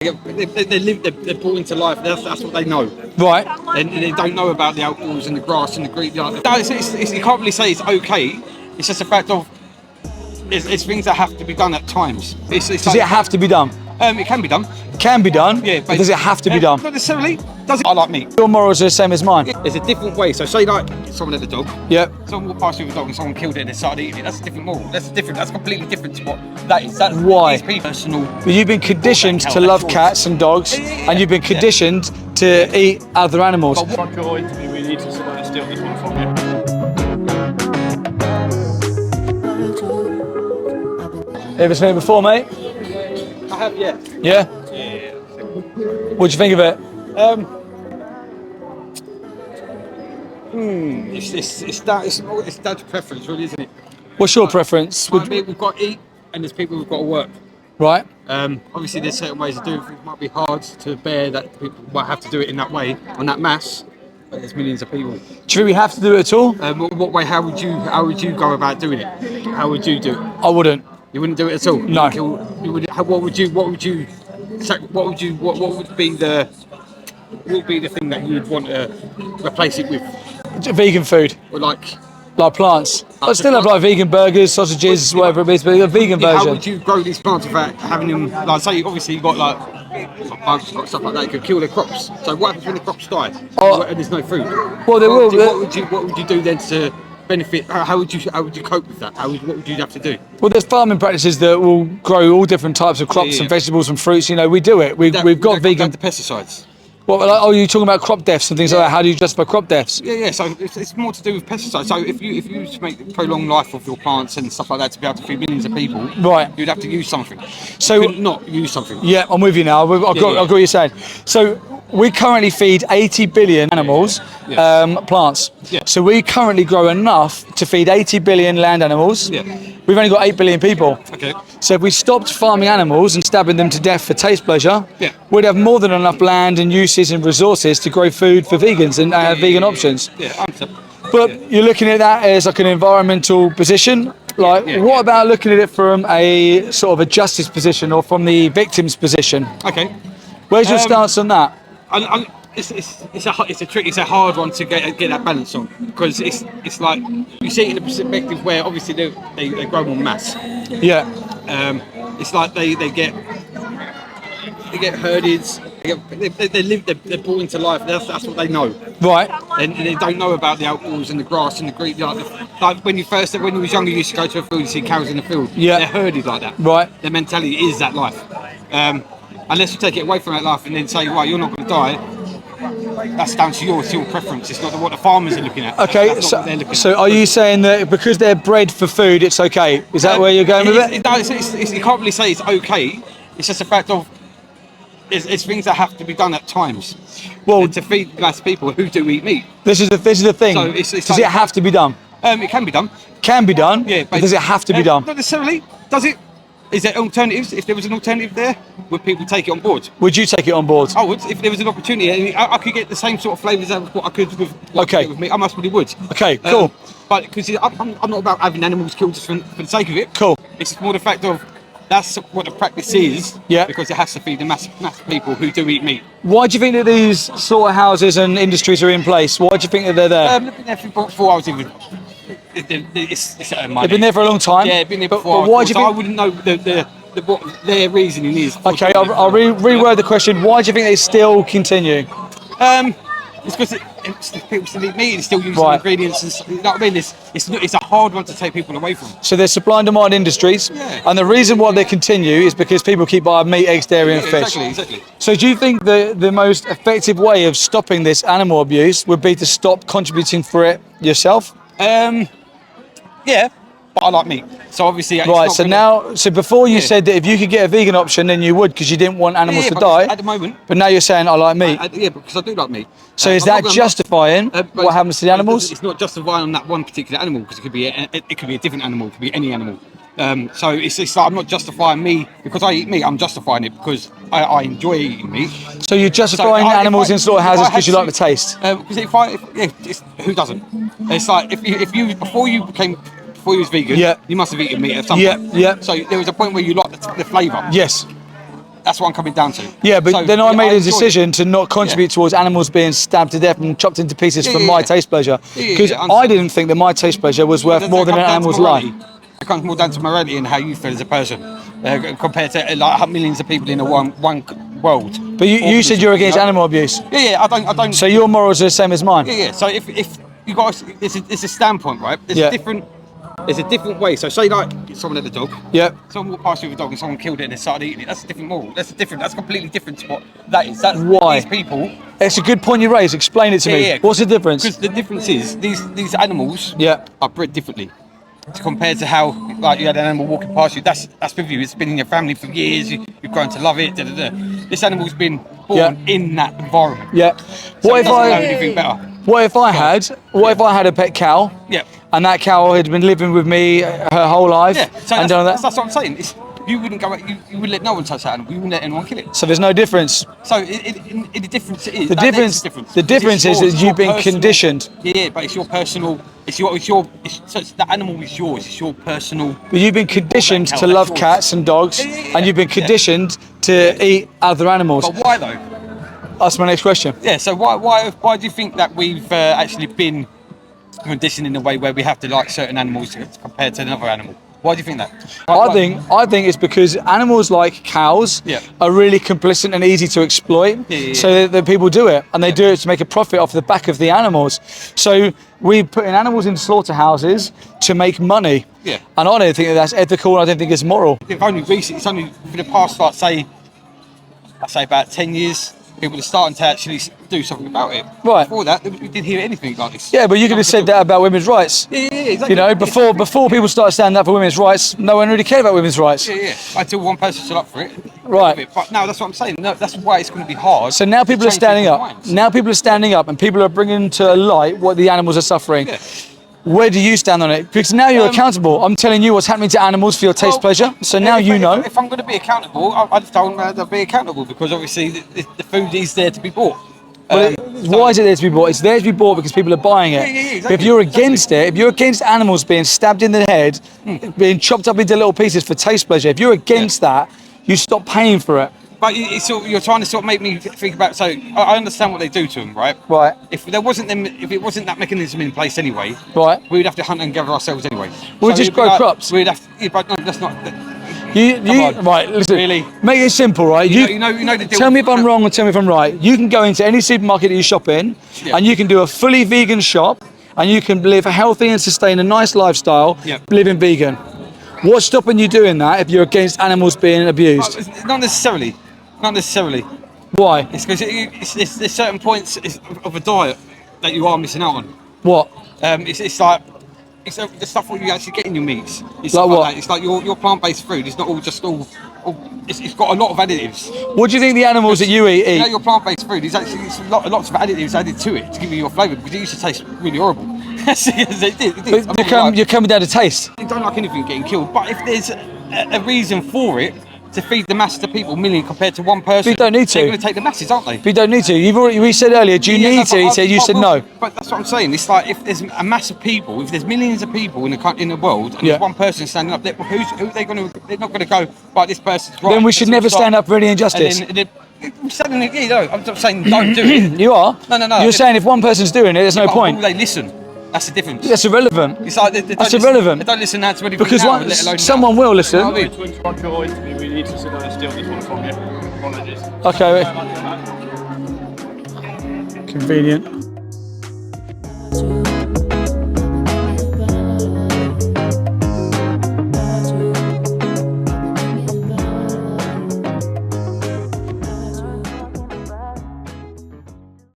They're brought into life. That's what they know. Right. And they don't know about the outdoors and the grass and the green. You can't really say it's okay. It's just a fact of it's things that have to be done at times. Does it have to be done? It can be done. Can be done. Yeah, but does it have to be done? Not necessarily. Does it? I like meat. Your morals are the same as mine. There's a different way. So say like someone had a dog. Yep. Someone walked past you with a dog and someone killed it and they started eating it. That's a different moral. That's completely different to what that is. That's why? These people personal. But you've been conditioned to love cats and dogs, and you've been conditioned to eat other animals. Fuck your interview, we need to sit down and steal this one from you. Ever seen it before, mate? I have, yeah. Yeah? Yeah. What'd you think of it? It's down to preference, really, isn't it? What's your preference? Some people have got to eat, and there's people who've got to work. Right? Obviously, there's certain ways of doing things. It might be hard to bear that people might have to do it in that way, on that mass. But there's millions of people. Do you think we have to do it at all? What way? How would you go about doing it? How would you do it? I wouldn't. You wouldn't do it at all. No. What would be the thing that you would want to replace it with? Vegan food. Or like plants. I still have like vegan burgers, sausages, whatever it is, but a vegan version. How would you grow these plants without having them? Like, say, obviously you've got like bugs, got stuff like that. You could kill their crops. So what happens when the crops die and there's no food? Well, there will. What would you do then to benefit? How would you cope with that? What would you have to do? Well, there's farming practices that will grow all different types of crops and vegetables and fruits. You know, we do it. We've got vegan. The pesticides. Well, are you talking about crop deaths and things like that? How do you justify crop deaths? Yeah. So it's more to do with pesticides. So if you to make prolong life of your plants and stuff like that to be able to feed millions of people, right, you'd have to use something. So you couldn't not use something. Yeah, I'm with you now. I've got what you're saying. So we currently feed 80 billion animals, plants. Yeah. So we currently grow enough to feed 80 billion land animals. Yeah. We've only got 8 billion people. Okay. So if we stopped farming animals and stabbing them to death for taste pleasure, yeah, we'd have more than enough land and uses and resources to grow food for vegans and vegan options. Yeah. But you're looking at that as like an environmental position. Like, what about looking at it from a sort of a justice position or from the victim's position? Okay. Where's your stance on that? It's a hard one to get that balance on, because it's like you see it in a perspective where obviously they grow en masse. Yeah. It's like they get herded. They're brought into life. That's what they know. Right. And they don't know about the outdoors and the grass and the green. Like when you was younger, you used to go to a field and see cows in the field. Yeah. They're herded like that. Right. Their mentality is that life. Unless you take it away from that life and then say, right, you're not going to die. That's down to your preference. It's not what the farmers are looking at. Okay, so are you saying that because they're bred for food, it's okay? Is that where you're going with it? You can't really say it's okay. It's just a fact of it's things that have to be done at times. Well, to feed less people who do eat meat. This is the thing. So does it have to be done? It can be done. Can be done. Yeah, but does it have to be done? Not necessarily. Does it? Is there alternatives? If there was an alternative there, would people take it on board? Would you take it on board? I would. If there was an opportunity, I could get the same sort of flavours as what I could with with meat. I most probably would. Okay, cool. But because I'm not about having animals killed just for the sake of it. Cool. It's more the fact of that's what the practice is. Yeah. Because it has to feed the mass people who do eat meat. Why do you think that these slaughterhouses and industries are in place? Why do you think that they're there? They've been there for 4 hours even. It's money. They've been there for a long time. Yeah, been there for 4 hours. But why do you think? I wouldn't know what their reasoning is. Okay, I'll reword the question. Why do you think they still continue? It's because people still eat meat and still use ingredients. And, you know what I mean? It's a hard one to take people away from. So there's supply and demand industries, and the reason why they continue is because people keep buying meat, eggs, dairy, and fish. Exactly. So do you think the most effective way of stopping this animal abuse would be to stop contributing for it yourself? Yeah. But I like meat, so obviously. So before you said that if you could get a vegan option, then you would because you didn't want animals to die. At the moment. But now you're saying I like meat. Because I do like meat. So is that justifying what happens to the animals? It's not justifying on that one particular animal because it could be a different animal. It could be any animal. So it's like I'm not justifying me because I eat meat. I'm justifying it because I enjoy eating meat. So you're justifying animals in slaughterhouses because you like the taste. Because who doesn't? It's like if you before you was vegan, you must have eaten meat at some point. Yeah. So there was a point where you liked the flavour. Yes. That's what I'm coming down to. Yeah, but So, then I made a enjoy it. decision to not contribute towards animals being stabbed to death and chopped into pieces for Yeah, my yeah. taste pleasure. Yeah, yeah, Because yeah, I I understand. didn't think that my taste pleasure was worth Does more it than come an down to animal's morality? life. It comes more down to morality and how you feel as a person, compared to like millions of people in a one world. But you said you're against animal abuse. Yeah, I don't. So your morals are the same as mine. Yeah. So if you guys, it's a standpoint, right? There's Yeah. a different way. So say like someone had a dog. Yep. Someone walked past you with a dog and someone killed it and they started eating it. That's a different moral. That's completely different to what that is. That's Why? These people. It's a good point you raised. Explain it to me. What's the difference? Because the difference is these animals Yeah. are bred differently. Compared to how like you had an animal walking past you, that's with you. It's been in your family for years. You've grown to love it. Da, da, da. This animal's been born in that environment. Yeah. So What it if doesn't know I? anything better? What if I had a pet cow? Yeah. And that cow had been living with me her whole life. Yeah. So and that's, done that's, that. that's what I'm saying. You wouldn't go. You would let no one touch that animal. You wouldn't let anyone kill it. So there's no difference. So the difference is The difference. The difference is that you've been conditioned. Yeah, but it's your personal. So the animal is yours. It's your personal. But you've been conditioned Cow, to that's love yours. cats and dogs, Yeah. and you've been conditioned to eat other animals. But why though? That's my next question. Yeah. So why do you think that we've actually been conditioned in a way where we have to like certain animals compared to another animal? Why do you think that? I think it's because animals like cows Yeah. are really complicit and easy to exploit. Yeah. So that people do it, and they do it to make a profit off the back of the animals. So we put in animals in slaughterhouses to make money. Yeah. And I don't think that that's ethical, and I don't think it's moral. It's only for the past, like, say about 10 years, people are starting to actually do something about it. Right. Before that, we didn't hear anything like this. Yeah, but you could have said that about women's rights. Yeah, exactly. You know, before people started standing up for women's rights, no one really cared about women's rights. Yeah. Until one person stood up for it. Right. But no, that's what I'm saying. No, that's why it's going to be hard. So now people to are change standing people's up. minds. Now people are standing up, and people are bringing to light what the animals are suffering. Yeah. Where do you stand on it? Because now you're accountable. I'm telling you what's happening to animals for your taste Well, pleasure. So now if you I- know. If I'm going to be accountable, I just don't know to be accountable because obviously the food is there to be bought. But why is it there to be bought? It's there to be bought because people are buying it. Yeah, exactly, But if you're against it, if you're against animals being stabbed in the head, being chopped up into little pieces for taste pleasure, if you're against that, you stop paying for it. But you're trying to sort of make me think about. So I understand what they do to them, right? Right. If it wasn't that mechanism in place anyway, Right. we'd have to hunt and gather ourselves anyway. We'd So just it'd be grow crops. We'd have. Yeah, but no, that's not. on. Right, listen. Really? Make it simple, right? You know the deal. Tell me if I'm wrong or tell me if I'm right. You can go into any supermarket that you shop in, Yeah. and you can do a fully vegan shop, and you can live a healthy and sustain a nice lifestyle, Yeah. living vegan. What's stopping you doing that if you're against animals being abused? Not necessarily. Not necessarily. Why? It's because there's certain points of a diet that you are missing out on. What? It's like the stuff what you actually get in your meats. It's Like stuff what? that. It's like your plant-based food. It's not all just all. It's got a lot of additives. What do you think the animals that you You know, eat? your plant-based food is actually lots of additives added to it to give you your flavour because it used to taste really horrible. Yes, it did. But I'm not gonna lie. you're coming down to taste. I don't like anything getting killed, but if there's a reason for it to feed the masses of people, million compared to one person, But you don't need to. They're going to take the masses, aren't they? But you don't need to. We said earlier, do you Yeah, need no, to? but You said no. But that's what I'm saying. It's like if there's a mass of people, if there's millions of people in the world, and Yeah. there's one person standing up, who are they going to? They're not going to go. Right, this person's right. Then we should let's never stop." stand up for any injustice. And then suddenly, I'm not saying don't do it. You are? No. You're saying if one person's doing it, there's no But point. will they listen? That's the difference. That's irrelevant. It's like they don't That's listen- irrelevant. They don't listen now to anything Because now, once let alone someone now. will listen. You know what I mean? To interrupt your interview, we need to sit down and steal this one from you. Apologies. Okay. Convenient. To